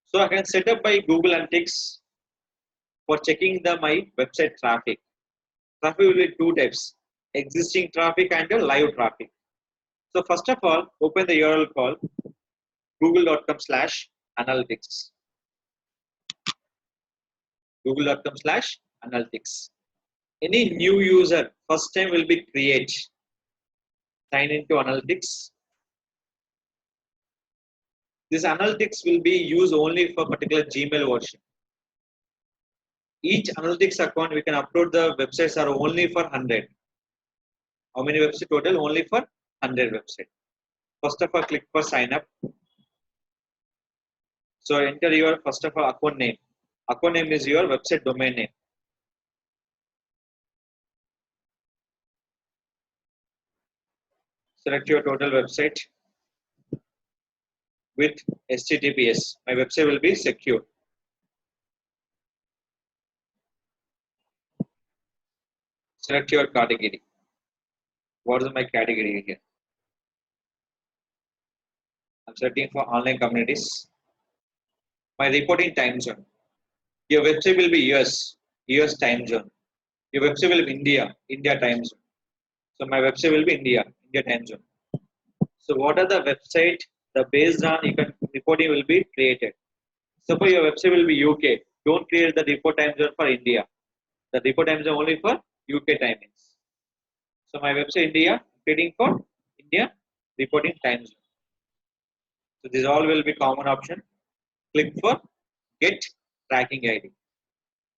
So I can set up by Google Analytics for checking my website traffic. Traffic will be two types: existing traffic and a live traffic. So first of all, open the URL called google.com/analytics. Google.com/analytics. Any new user first time will be create. Sign into analytics. This analytics will be used only for particular Gmail version. Each analytics account we can upload the websites are only for 100. How many websites total? Only for 100 websites. First of all, click for sign up. So enter your first of all account name. Account name is your website domain name. Select your total website with HTTPS. My website will be secure. Select your category. What is my category here? I'm searching for online communities. My reporting time zone. Your website will be US time zone. Your website will be India time zone. So my website will be India time zone. So what are the website? The based on reporting will be created. Suppose your website will be UK. Don't create the report time zone for India. The report time zone only for UK timings. So my website India, creating for India reporting time zone. So this all will be common option. Click for get tracking ID.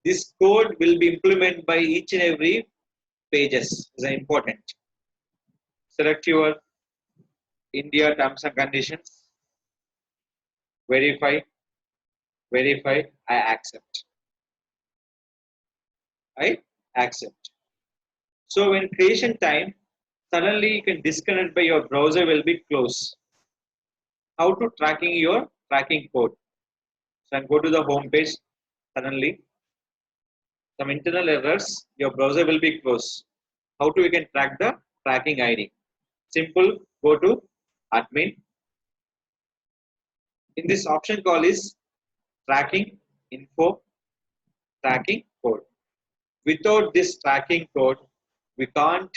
This code will be implemented by each and every pages. Is important. Select your India terms and conditions. Verify. I accept. I accept. So when creation time, suddenly you can disconnect by your browser will be closed. How to tracking your tracking code? So I go to the home page. Suddenly, some internal errors. Your browser will be closed. How to we can track the tracking ID? Simple. Go to admin. In this option call is tracking info tracking code. Without this tracking code, we can't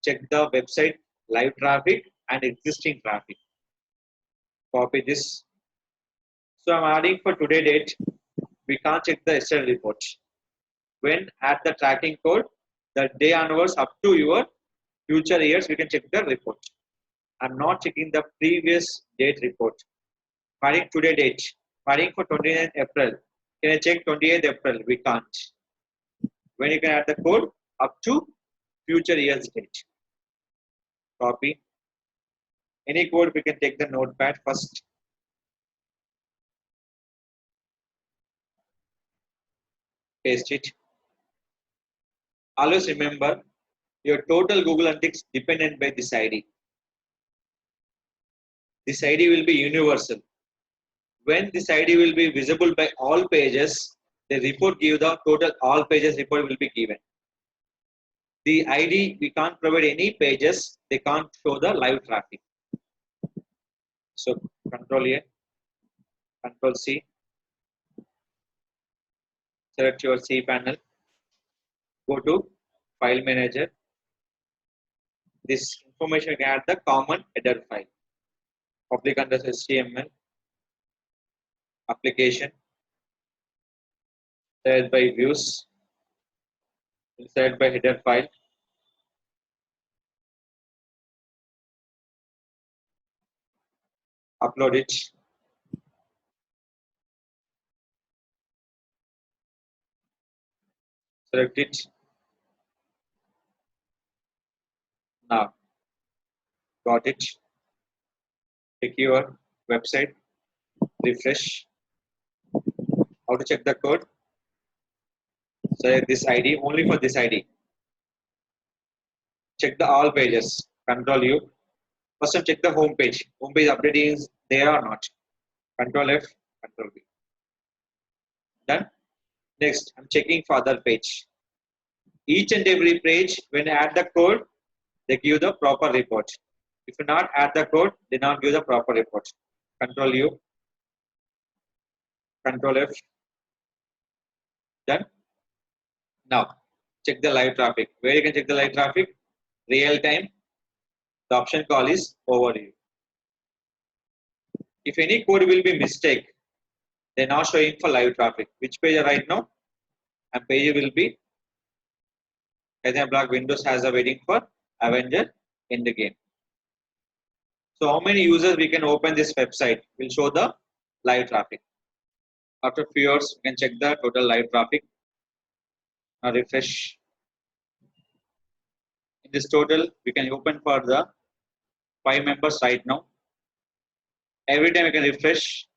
check the website live traffic and existing traffic. Copy this. So I'm adding for today date. We can't check the yesterday report. When add the tracking code, the day onwards up to your future years, we can check the report. I'm not checking the previous date report. Adding today date. Adding for 29th April. Can I check 28th April? We can't. When you can add the code up to future year's date. Copy. Any code we can take the notepad first. Paste it. Always remember your total Google Analytics dependent by this ID. This ID will be universal. When this ID will be visible by all pages, the report give the total all pages report will be given. The ID we can't provide any pages, they can't show the live traffic. So Control A, Control C, select your C panel, go to File Manager. This information can add the common header file. Public under HTML, application, select by views, select by header file. Upload it. Select it. Now, got it. Check your website. Refresh. How to check the code? Select this ID only for this ID. Check the all pages. Control U. First time check the home page. Home page updating is there or not. Control F. Control V. Done. Next, I'm checking for other page. Each and every page, when I add the code, they give the proper report. If you not add the code, they not give the proper report. Control U. Control F. Done. Now check the live traffic. Where you can check the live traffic? Real time. The option call is overview. If any code will be mistake, they now showing for live traffic. Which page right now? And page will be block Windows has a waiting for Avenger in the game. So how many users we can open this website will show the live traffic. After few hours, we can check the total live traffic. Now refresh. In this total, we can open for the 5 members right now. Every time you can refresh.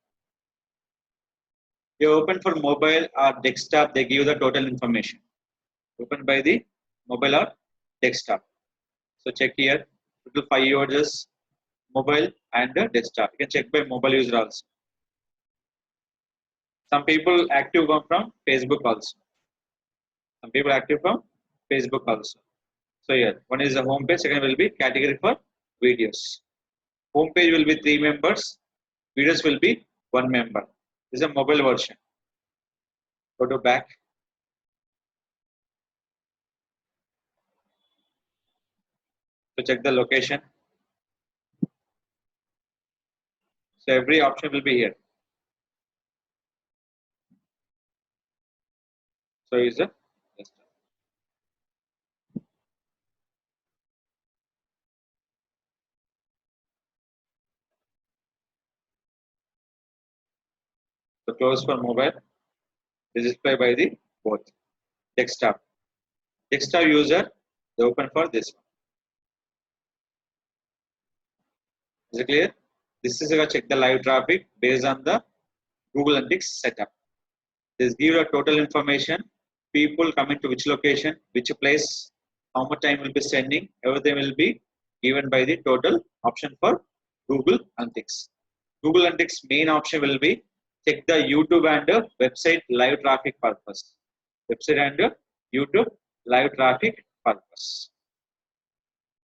You open for mobile or desktop, they give you the total information. Open by the mobile or desktop. So check here, total 5 users, mobile and desktop. You can check by mobile user also. Some people active come from Facebook also. Some people active from Facebook also. So here, one is the home page, second will be category for videos. Home page will be 3 members, videos will be 1 member. This is a mobile version. Go to back. So check the location. So every option will be here. So is a desktop. So close for mobile. Display by the both desktop. Desktop user, they open for this one. Is it clear? This is a check the live traffic based on the Google Analytics setup. This gives a total information. People coming to which location, which place, how much time will be sending. Everything will be given by the total option for Google Analytics. Google Analytics main option will be check the YouTube and website live traffic purpose. Website and YouTube live traffic purpose.